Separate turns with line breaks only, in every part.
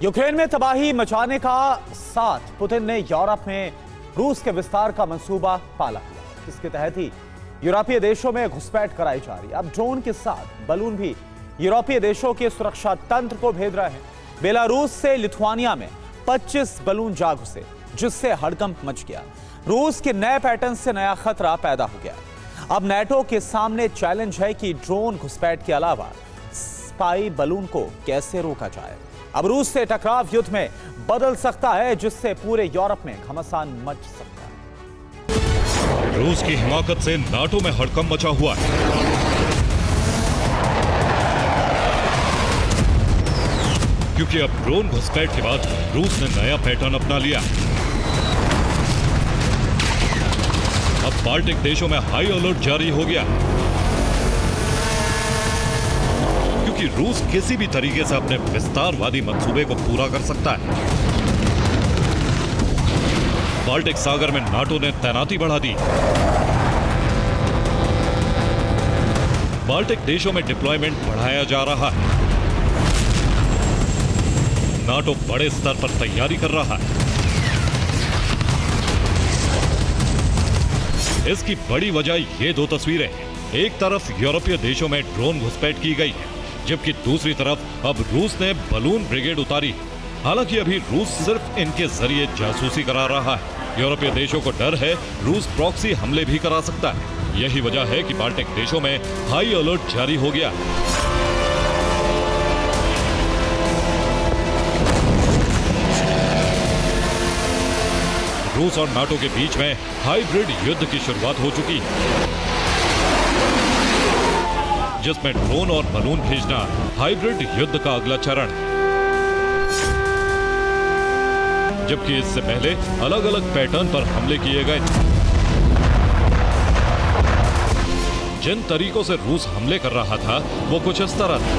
Ukraine में तबाही मचाने का साथ पुतिन ने यूरोप में रूस के विस्तार का मंसूबा पाला हुआ। इसके तहत ही यूरोपीय देशों में घुसपैठ कराई जा रही है। अब ड्रोन के साथ बलून भी यूरोपीय देशों के सुरक्षा तंत्र को भेद रहे हैं। बेलारूस से लिथुआनिया में 25 बलून जा घुसे, जिससे हड़कंप मच गया। रूस के नए पैटर्न से नया खतरा पैदा हो गया। अब नेटो के सामने चैलेंज है कि ड्रोन घुसपैठ के अलावा स्पाई बलून को कैसे रोका जाए। अब रूस से टकराव युद्ध में बदल सकता है, जिससे पूरे यूरोप में घमासान मच सकता है।
रूस की हिमाकत से नाटो में हड़कंप मचा हुआ है। क्योंकि अब ड्रोन घुसपैठ के बाद रूस ने नया पैटर्न अपना लिया। अब बाल्टिक देशों में हाई अलर्ट जारी हो गया, क्योंकि रूस किसी भी तरीके से अपने विस्तारवादी मंसूबे को पूरा कर सकता है। बाल्टिक सागर में नाटो ने तैनाती बढ़ा दी। बाल्टिक देशों में डिप्लॉयमेंट बढ़ाया जा रहा है। नाटो बड़े स्तर पर तैयारी कर रहा है। इसकी बड़ी वजह ये दो तस्वीरें हैं। एक तरफ यूरोपीय देशों में ड्रोन घुसपैठ की गई है, जबकि दूसरी तरफ अब रूस ने बलून ब्रिगेड उतारी। हालांकि अभी रूस सिर्फ इनके जरिए जासूसी करा रहा है। यूरोपीय देशों को डर है रूस प्रॉक्सी हमले भी करा सकता है। यही वजह है कि बाल्टिक देशों में हाई अलर्ट जारी हो गया। रूस और नाटो के बीच में हाइब्रिड युद्ध की शुरुआत हो चुकी है, जिसमें ड्रोन और बलून भेजना हाइब्रिड युद्ध का अगला चरण है। जबकि इससे पहले अलग अलग पैटर्न पर हमले किए गए थे। जिन तरीकों से रूस हमले कर रहा था वो कुछ इस तरह था।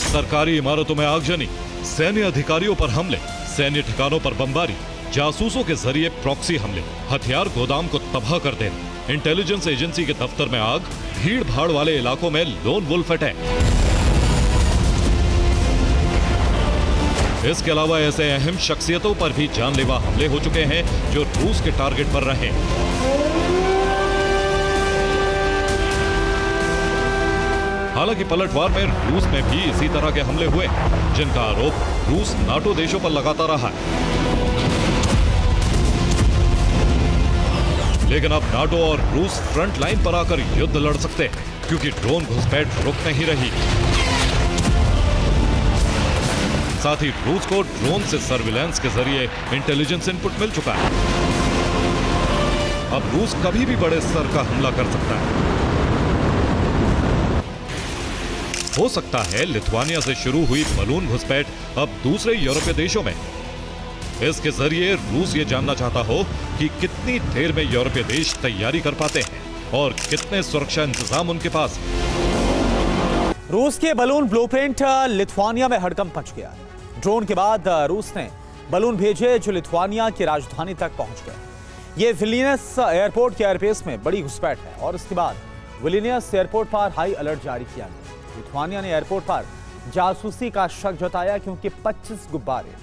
सरकारी इमारतों में आगजनी, सैन्य अधिकारियों पर हमले, सैन्य ठिकानों पर बमबारी, जासूसों के जरिए प्रॉक्सी हमले, हथियार गोदाम को तबाह कर देना, इंटेलिजेंस एजेंसी के दफ्तर में आग, भीड़ भाड़ वाले इलाकों में लोन वुल्फ अटैक। इसके अलावा ऐसे अहम शख्सियतों पर भी जानलेवा हमले हो चुके हैं जो रूस के टारगेट पर रहे। हालांकि पलटवार में रूस में भी इसी तरह के हमले हुए, जिनका आरोप रूस नाटो देशों पर लगाता रहा है। लेकिन अब नाटो और रूस फ्रंट लाइन पर आकर युद्ध लड़ सकते हैं, क्योंकि ड्रोन घुसपैठ रुक नहीं रही। साथ ही रूस को ड्रोन से सर्विलांस के जरिए इंटेलिजेंस इनपुट मिल चुका है। अब रूस कभी भी बड़े स्तर का हमला कर सकता है। हो सकता है लिथुआनिया से शुरू हुई बलून घुसपैठ अब दूसरे यूरोपीय देशों में। इसके जरिए रूस ये जानना चाहता हो कि कितनी देर में यूरोपीय देश तैयारी कर पाते हैं और कितने सुरक्षा इंतजाम उनके पास।
रूस के बलून ब्लूप्रिंट लिथुआनिया में हड़कंप मच गया। ड्रोन के बाद रूस ने बलून भेजे जो लिथुआनिया की राजधानी तक पहुंच गए। ये विलिनियस एयरपोर्ट के एयरबेस में बड़ी घुसपैठ है और इसके बाद विलिनियस एयरपोर्ट पर हाई अलर्ट जारी किया गया। लिथुआनिया ने एयरपोर्ट पर जासूसी का शक जताया, क्योंकि 25 गुब्बारे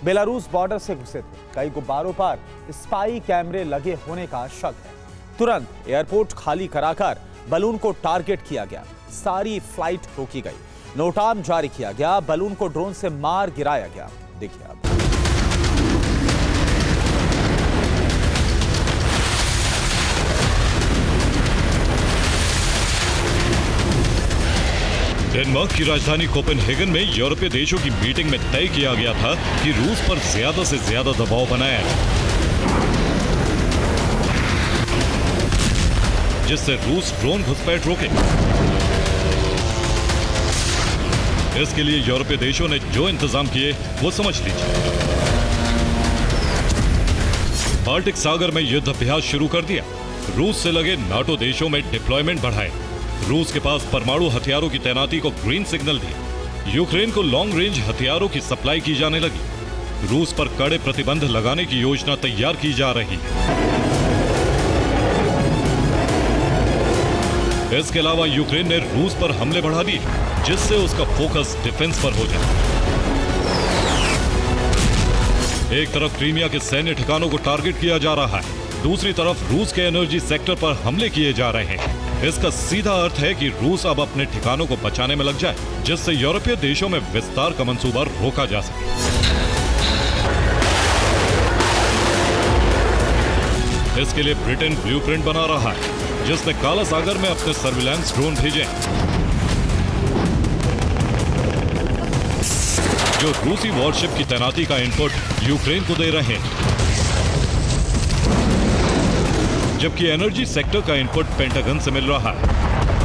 बेलारूस बॉर्डर से घुसे थे। कई गुब्बारों पर स्पाई कैमरे लगे होने का शक है। तुरंत एयरपोर्ट खाली कराकर बलून को टारगेट किया गया। सारी फ्लाइट रोकी गई, नोटाम जारी किया गया, बलून को ड्रोन से मार गिराया गया। देखिए अब
डेनमार्क की राजधानी कोपेनहेगन में यूरोपीय देशों की मीटिंग में तय किया गया था कि रूस पर ज्यादा से ज्यादा दबाव बनाया जाए, जिससे रूस ड्रोन घुसपैठ रोके। इसके लिए यूरोपीय देशों ने जो इंतजाम किए वो समझ लीजिए। बाल्टिक सागर में युद्ध अभ्यास शुरू कर दिया। रूस से लगे नाटो देशों में डिप्लॉयमेंट बढ़ाए। रूस के पास परमाणु हथियारों की तैनाती को ग्रीन सिग्नल दिया। यूक्रेन को लॉन्ग रेंज हथियारों की सप्लाई की जाने लगी। रूस पर कड़े प्रतिबंध लगाने की योजना तैयार की जा रही है। इसके अलावा यूक्रेन ने रूस पर हमले बढ़ा दिए, जिससे उसका फोकस डिफेंस पर हो जाए। एक तरफ क्रीमिया के सैन्य ठिकानों को टारगेट किया जा रहा है, दूसरी तरफ रूस के एनर्जी सेक्टर पर हमले किए जा रहे हैं। इसका सीधा अर्थ है कि रूस अब अपने ठिकानों को बचाने में लग जाए, जिससे यूरोपीय देशों में विस्तार का मंसूबा रोका जा सके। इसके लिए ब्रिटेन ब्लूप्रिंट बना रहा है, जिसने काला सागर में अपने सर्विलांस ड्रोन भेजे हैं, जो रूसी वॉरशिप की तैनाती का इनपुट यूक्रेन को दे रहे हैं, जबकि एनर्जी सेक्टर का इनपुट पेंटागन से मिल रहा है।